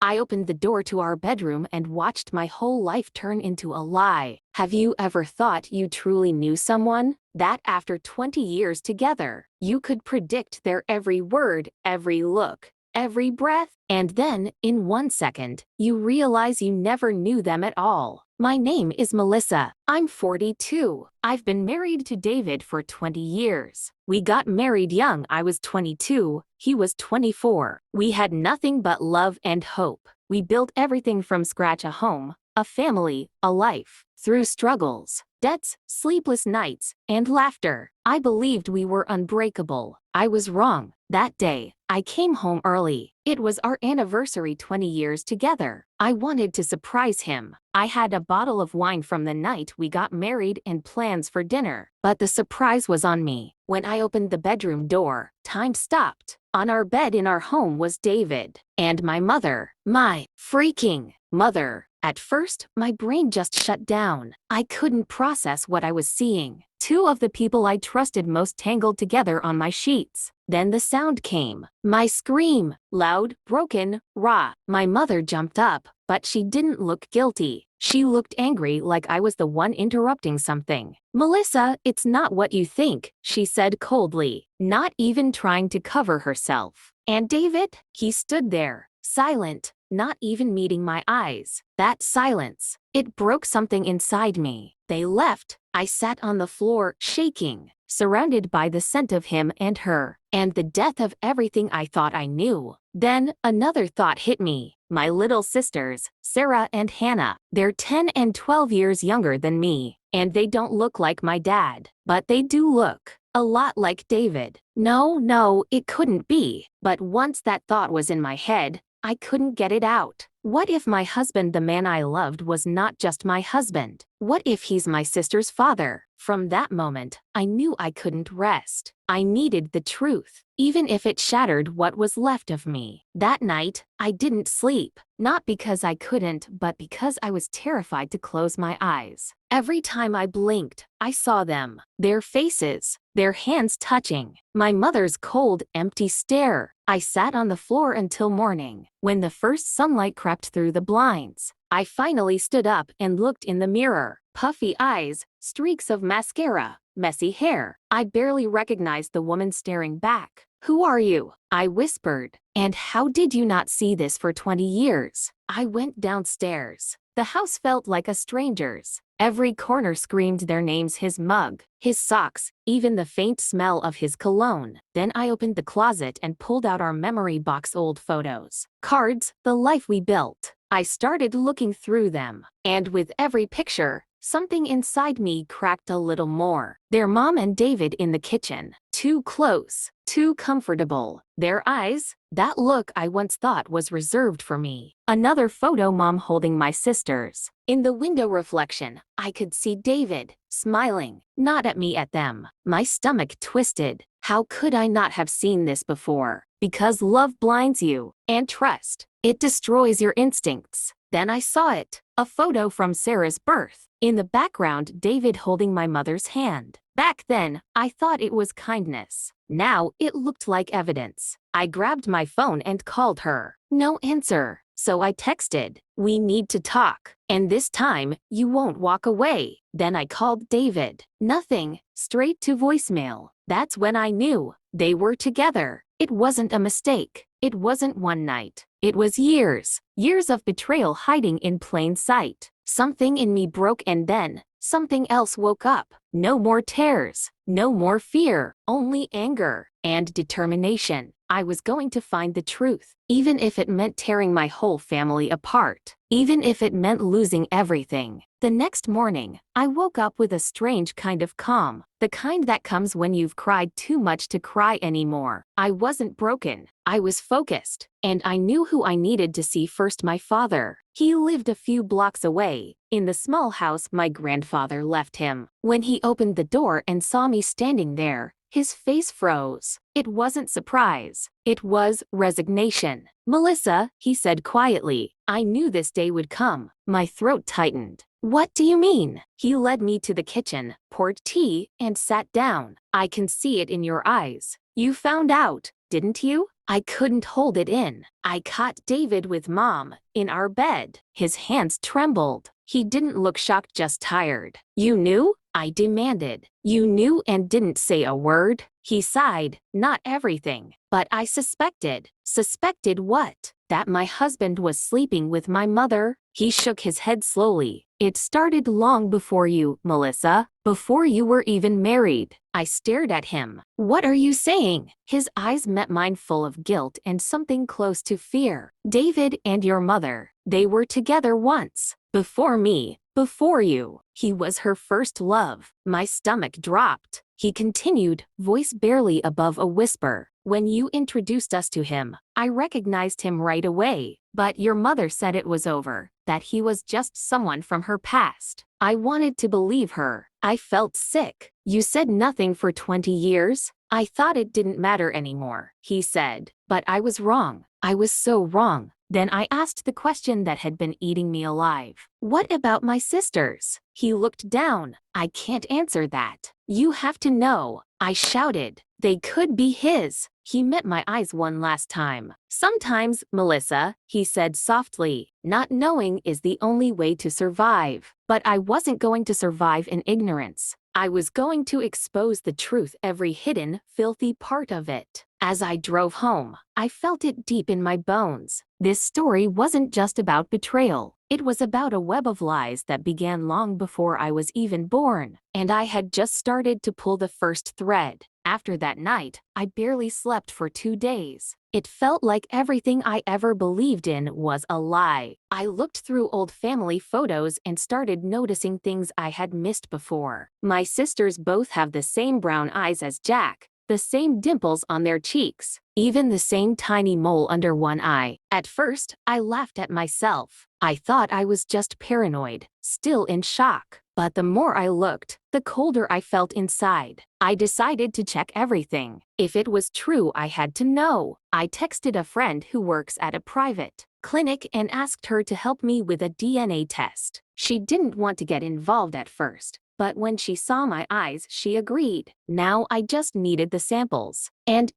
I opened the door to our bedroom and watched my whole life turn into a lie. Have you ever thought you truly knew someone? That after 20 years together, you could predict their every word, every look, every breath, and then, in 1 second, you realize you never knew them at all. My name is Melissa. I'm 42. I've been married to David for 20 years. We got married young. I was 22. He was 24. We had nothing but love and hope. We built everything from scratch: a home, a family, a life. Through struggles, debts, sleepless nights, and laughter, I believed we were unbreakable. I was wrong. That day, I came home early. It was our anniversary, 20 years together. I wanted to surprise him. I had a bottle of wine from the night we got married and plans for dinner. But the surprise was on me. When I opened the bedroom door, time stopped. On our bed in our home was David. And my mother. My freaking mother. At first, my brain just shut down. I couldn't process what I was seeing. Two of the people I trusted most tangled together on my sheets. Then the sound came. My scream. Loud, broken, raw. My mother jumped up, but she didn't look guilty. She looked angry, like I was the one interrupting something. "Melissa, it's not what you think," she said coldly, not even trying to cover herself. And David? He stood there, silent, not even meeting my eyes. That silence, it broke something inside me. They left. I sat on the floor, shaking, surrounded by the scent of him and her, and the death of everything I thought I knew. Then, another thought hit me. My little sisters, Sarah and Hannah. They're 10 and 12 years younger than me, and they don't look like my dad. But they do look a lot like David. No, it couldn't be. But once that thought was in my head, I couldn't get it out. What if my husband, the man I loved, was not just my husband? What if he's my sister's father? From that moment, I knew I couldn't rest. I needed the truth, even if it shattered what was left of me. That night, I didn't sleep. Not because I couldn't, but because I was terrified to close my eyes. Every time I blinked, I saw them. Their faces, their hands touching. My mother's cold, empty stare. I sat on the floor until morning. When the first sunlight crept through the blinds, I finally stood up and looked in the mirror. Puffy eyes, streaks of mascara, messy hair. I barely recognized the woman staring back. "Who are you?" I whispered. "And how did you not see this for 20 years? I went downstairs. The house felt like a stranger's. Every corner screamed their names: his mug, his socks, even the faint smell of his cologne. Then I opened the closet and pulled out our memory box: old photos, cards, the life we built. I started looking through them, and with every picture, something inside me cracked a little more. Their mom and David in the kitchen. Too close, too comfortable. Their eyes, that look I once thought was reserved for me. Another photo, mom holding my sisters. In the window reflection, I could see David, smiling, not at me, at them. My stomach twisted. How could I not have seen this before? Because love blinds you, and trust, it destroys your instincts. Then I saw it. A photo from Sarah's birth. In the background, David holding my mother's hand. Back then, I thought it was kindness. Now, it looked like evidence. I grabbed my phone and called her. No answer. So I texted, "We need to talk. And this time, you won't walk away." Then I called David. Nothing. Straight to voicemail. That's when I knew they were together. It wasn't a mistake. It wasn't one night. It was years. Years of betrayal hiding in plain sight. Something in me broke, and then something else woke up. No more tears. No more fear. Only anger and determination. I was going to find the truth, even if it meant tearing my whole family apart. Even if it meant losing everything. The next morning, I woke up with a strange kind of calm. The kind that comes when you've cried too much to cry anymore. I wasn't broken. I was focused. And I knew who I needed to see first: my father. He lived a few blocks away, in the small house my grandfather left him. When he opened the door and saw me standing there, his face froze. It wasn't surprise. It was resignation. "Melissa," he said quietly, "I knew this day would come." My throat tightened. "What do you mean?" He led me to the kitchen, poured tea, and sat down. "I can see it in your eyes. You found out, didn't you? I couldn't hold it in. I caught David with Mom in our bed. His hands trembled. He didn't look shocked, just tired. "You knew?" I demanded. "You knew and didn't say a word?" He sighed. "Not everything, but I suspected." "Suspected what?" "That my husband was sleeping with my mother." He shook his head slowly. "It started long before you, Melissa, before you were even married." I stared at him. "What are you saying?" His eyes met mine, full of guilt and something close to fear. "David and your mother, they were together once. Before me, before you. He was her first love." My stomach dropped. He continued, voice barely above a whisper. "When you introduced us to him, I recognized him right away. But your mother said it was over, that he was just someone from her past." I wanted to believe her. I felt sick. "You said nothing for 20 years? I thought it didn't matter anymore," he said. But I was wrong. I was so wrong. Then I asked the question that had been eating me alive. "What about my sisters?" He looked down. "I can't answer that. You have to know," I shouted. "They could be his." He met my eyes one last time. "Sometimes, Melissa," he said softly, "not knowing is the only way to survive." But I wasn't going to survive in ignorance. I was going to expose the truth, every hidden, filthy part of it. As I drove home, I felt it deep in my bones. This story wasn't just about betrayal. It was about a web of lies that began long before I was even born, and I had just started to pull the first thread. After that night, I barely slept for 2 days. It felt like everything I ever believed in was a lie. I looked through old family photos and started noticing things I had missed before. My sisters both have the same brown eyes as Jack, the same dimples on their cheeks, even the same tiny mole under one eye. At first, I laughed at myself. I thought I was just paranoid, still in shock. But the more I looked, the colder I felt inside. I decided to check everything. If it was true, I had to know. I texted a friend who works at a private clinic and asked her to help me with a DNA test. She didn't want to get involved at first, but when she saw my eyes, she agreed. Now I just needed the samples. And,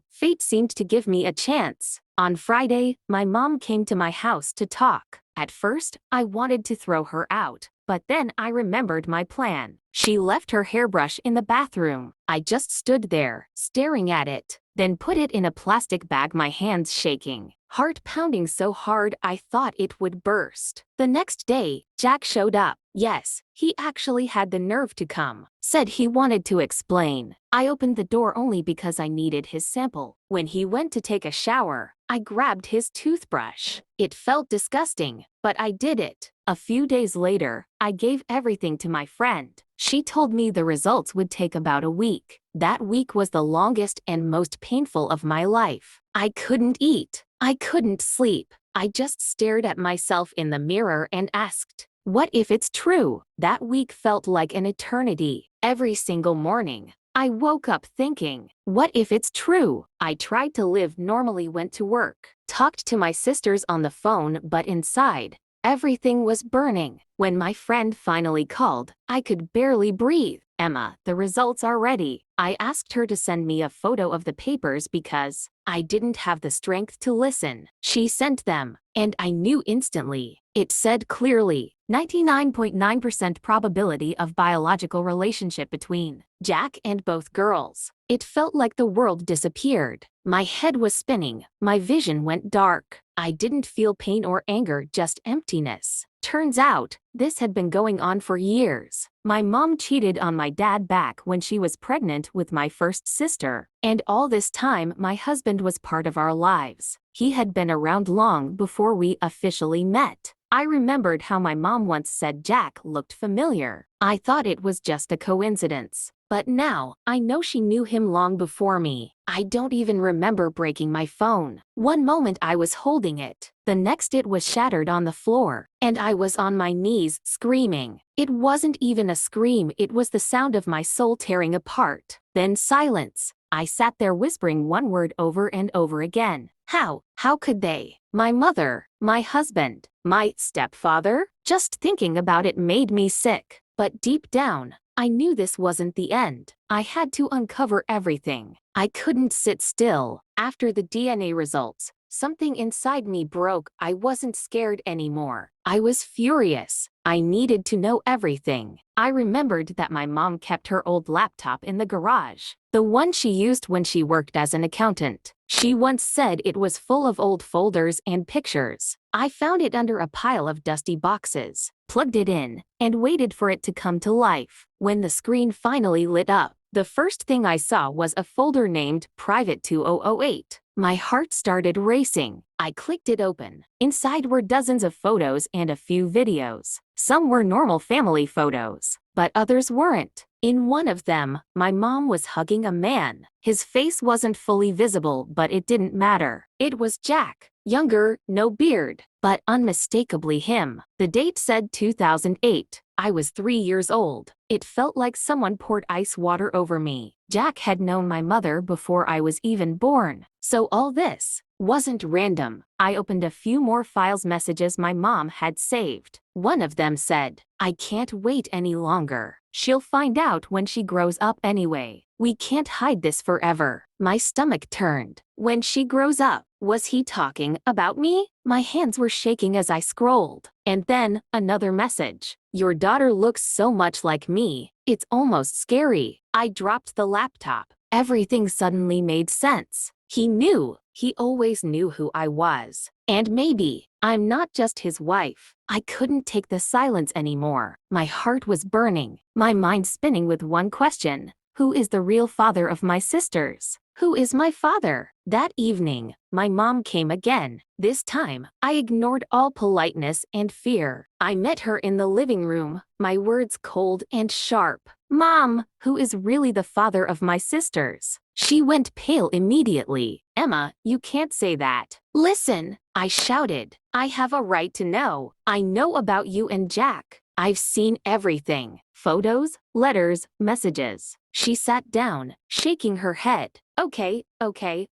fate seemed to give me a chance. On Friday, my mom came to my house to talk. At first, I wanted to throw her out, but then I remembered my plan. She left her hairbrush in the bathroom. I just stood there, staring at it, then put it in a plastic bag, my hands shaking, heart pounding so hard I thought it would burst. The next day, Jack showed up. Yes, he actually had the nerve to come. Said he wanted to explain. I opened the door only because I needed his sample. When he went to take a shower, I grabbed his toothbrush. It felt disgusting, but I did it. A few days later, I gave everything to my friend. She told me the results would take about a week. That week was the longest and most painful of my life. I couldn't eat. I couldn't sleep. I just stared at myself in the mirror and asked, what if it's true? That week felt like an eternity. Every single morning, I woke up thinking, what if it's true? I tried to live normally, went to work, talked to my sisters on the phone, but inside, everything was burning. When my friend finally called, I could barely breathe. "Emma, the results are ready." I asked her to send me a photo of the papers because I didn't have the strength to listen. She sent them, and I knew instantly. It said clearly, 99.9% probability of biological relationship between Jack and both girls. It felt like the world disappeared. My head was spinning, my vision went dark. I didn't feel pain or anger, just emptiness. Turns out, this had been going on for years. My mom cheated on my dad back when she was pregnant with my first sister. And all this time, my husband was part of our lives. He had been around long before we officially met. I remembered how my mom once said Jack looked familiar. I thought it was just a coincidence. But now, I know she knew him long before me. I don't even remember breaking my phone. One moment I was holding it. The next it was shattered on the floor. And I was on my knees, screaming. It wasn't even a scream, it was the sound of my soul tearing apart. Then silence. I sat there whispering one word over and over again. How could they? My mother, my husband, my stepfather? Just thinking about it made me sick. But deep down, I knew this wasn't the end. I had to uncover everything. I couldn't sit still. After the DNA results, something inside me broke. I wasn't scared anymore. I was furious. I needed to know everything. I remembered that my mom kept her old laptop in the garage, the one she used when she worked as an accountant. She once said it was full of old folders and pictures. I found it under a pile of dusty boxes, plugged it in, and waited for it to come to life. When the screen finally lit up, the first thing I saw was a folder named Private 2008. My heart started racing. I clicked it open. Inside were dozens of photos and a few videos. Some were normal family photos, but others weren't. In one of them, my mom was hugging a man. His face wasn't fully visible, but it didn't matter. It was Jack. Younger, no beard, but unmistakably him. The date said 2008. I was 3 years old. It felt like someone poured ice water over me. Jack had known my mother before I was even born. So all this wasn't random. I opened a few more files messages my mom had saved. One of them said, "I can't wait any longer. She'll find out when she grows up anyway. We can't hide this forever." My stomach turned. When she grows up, was he talking about me? My hands were shaking as I scrolled. And then, another message. "Your daughter looks so much like me. It's almost scary." I dropped the laptop. Everything suddenly made sense. He knew. He always knew who I was. And maybe I'm not just his wife. I couldn't take the silence anymore. My heart was burning, my mind spinning with one question. Who is the real father of my sisters? Who is my father? That evening, my mom came again. This time, I ignored all politeness and fear. I met her in the living room, my words cold and sharp. "Mom, who is really the father of my sisters?" She went pale immediately. "Emma, you can't say that." "Listen," I shouted. "I have a right to know. I know about you and Jack. I've seen everything. Photos, letters, messages." She sat down, shaking her head. Okay,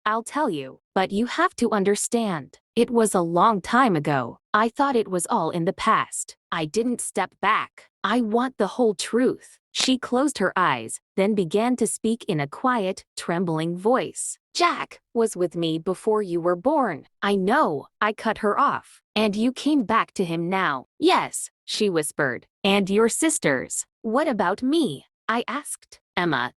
I'll tell you. But you have to understand. It was a long time ago. I thought it was all in the past. I didn't step back. I want the whole truth." She closed her eyes, then began to speak in a quiet, trembling voice. "Jack was with me before you were born." "I know," I cut her off. "And you came back to him now." "Yes," she whispered. "And your sisters." "What about me?" I asked. "Emma,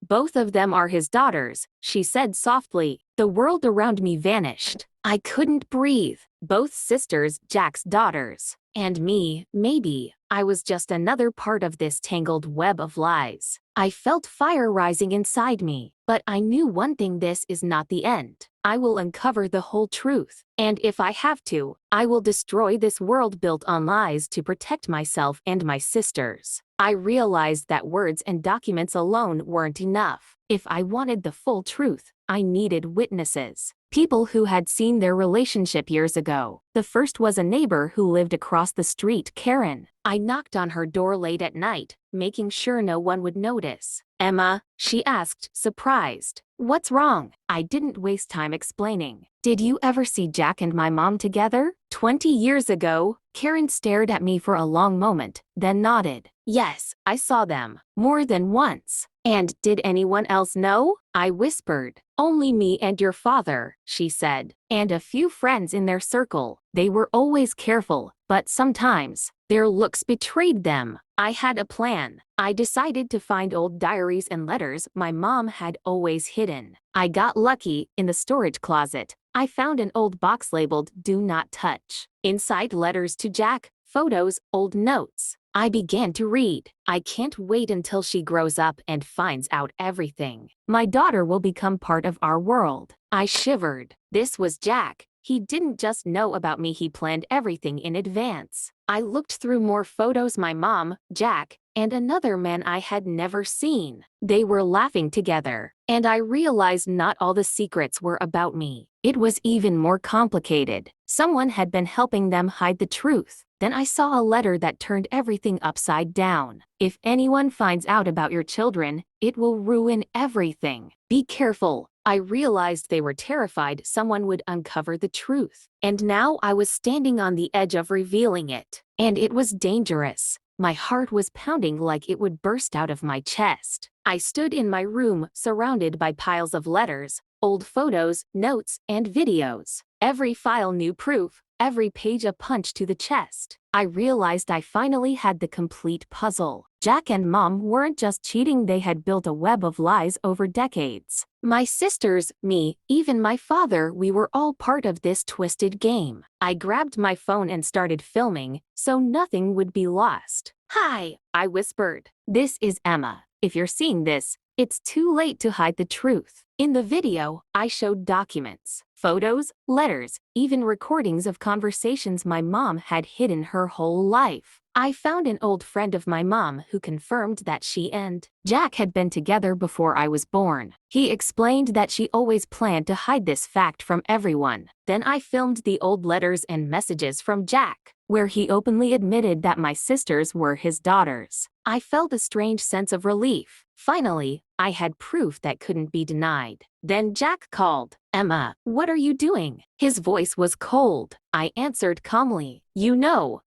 both of them are his daughters," she said softly. The world around me vanished. I couldn't breathe. Both sisters, Jack's daughters. And me, maybe, I was just another part of this tangled web of lies. I felt fire rising inside me, but I knew one thing: this is not the end. I will uncover the whole truth, and if I have to, I will destroy this world built on lies to protect myself and my sisters. I realized that words and documents alone weren't enough. If I wanted the full truth, I needed witnesses. People who had seen their relationship years ago. The first was a neighbor who lived across the street, Karen. I knocked on her door late at night, making sure no one would notice. "Emma," she asked, surprised. "What's wrong?" I didn't waste time explaining. "Did you ever see Jack and my mom together?" 20 years ago, Karen stared at me for a long moment, then nodded. "Yes, I saw them. More than once." "And did anyone else know?" I whispered. "Only me and your father," she said. "And a few friends in their circle. They were always careful, but sometimes their looks betrayed them." I had a plan. I decided to find old diaries and letters my mom had always hidden. I got lucky. In the storage closet, I found an old box labeled "Do Not Touch." Inside, letters to Jack, photos, old notes. I began to read. I can't wait until she grows up and finds out everything. My daughter will become part of our world. I shivered. This was Jack. He didn't just know about me, he planned everything in advance. I looked through more photos: my mom, Jack, and another man I had never seen. They were laughing together, and I realized not all the secrets were about me. It was even more complicated. Someone had been helping them hide the truth. Then I saw a letter that turned everything upside down. "If anyone finds out about your children, it will ruin everything. Be careful." I realized they were terrified someone would uncover the truth. And now I was standing on the edge of revealing it. And it was dangerous. My heart was pounding like it would burst out of my chest. I stood in my room, surrounded by piles of letters, old photos, notes, and videos. Every file new proof, every page a punch to the chest. I realized I finally had the complete puzzle. Jack and Mom weren't just cheating, they had built a web of lies over decades. My sisters, me, even my father, we were all part of this twisted game. I grabbed my phone and started filming, so nothing would be lost. "Hi," I whispered. "This is Emma. If you're seeing this, it's too late to hide the truth." In the video, I showed documents, photos, letters, even recordings of conversations my mom had hidden her whole life. I found an old friend of my mom who confirmed that she and Jack had been together before I was born. He explained that she always planned to hide this fact from everyone. Then I filmed the old letters and messages from Jack, where he openly admitted that my sisters were his daughters. I felt a strange sense of relief. Finally, I had proof that couldn't be denied. Then Jack called. "Emma, what are you doing?" His voice was cold. I answered calmly,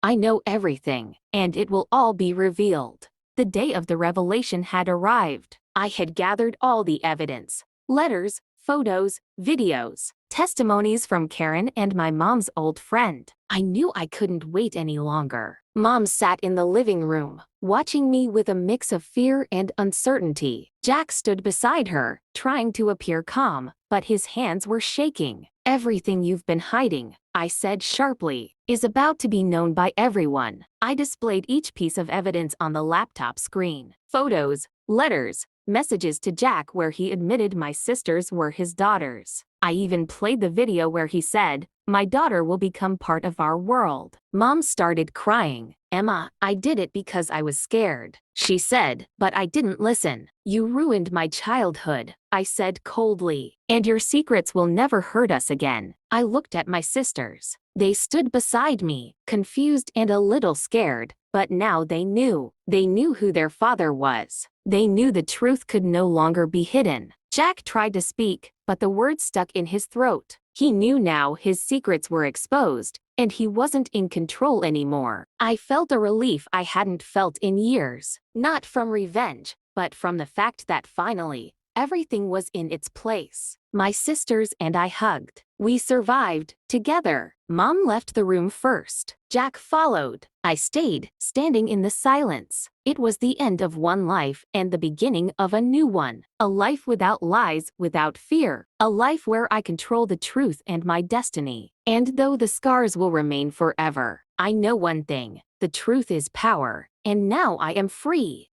I know everything, and it will all be revealed." The day of the revelation had arrived. I had gathered all the evidence: letters, photos, videos, testimonies from Karen and my mom's old friend. I knew I couldn't wait any longer. Mom sat in the living room, watching me with a mix of fear and uncertainty. Jack stood beside her, trying to appear calm, but his hands were shaking. "Everything you've been hiding," I said sharply, "is about to be known by everyone." I displayed each piece of evidence on the laptop screen: photos, letters, messages to Jack where he admitted my sisters were his daughters. I even played the video where he said, "My daughter will become part of our world." Mom started crying. "Emma, I did it because I was scared," she said, "but I didn't listen." "You ruined my childhood," I said coldly, "and your secrets will never hurt us again." I looked at my sisters. They stood beside me, confused and a little scared, but now they knew. They knew who their father was. They knew the truth could no longer be hidden. Jack tried to speak, but the words stuck in his throat. He knew now his secrets were exposed, and he wasn't in control anymore. I felt a relief I hadn't felt in years. Not from revenge, but from the fact that finally, everything was in its place. My sisters and I hugged. We survived, together. Mom left the room first. Jack followed. I stayed, standing in the silence. It was the end of one life and the beginning of a new one. A life without lies, without fear. A life where I control the truth and my destiny. And though the scars will remain forever, I know one thing: the truth is power, and now I am free.